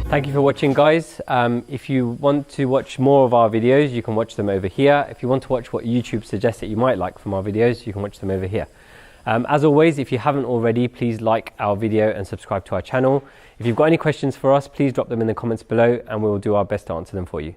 Thank you for watching, guys. If you want to watch more of our videos, you can watch them over here. If you want to watch what YouTube suggests that you might like from our videos, you can watch them over here. As always, if you haven't already, please like our video and subscribe to our channel. If you've got any questions for us, please drop them in the comments below and we'll do our best to answer them for you.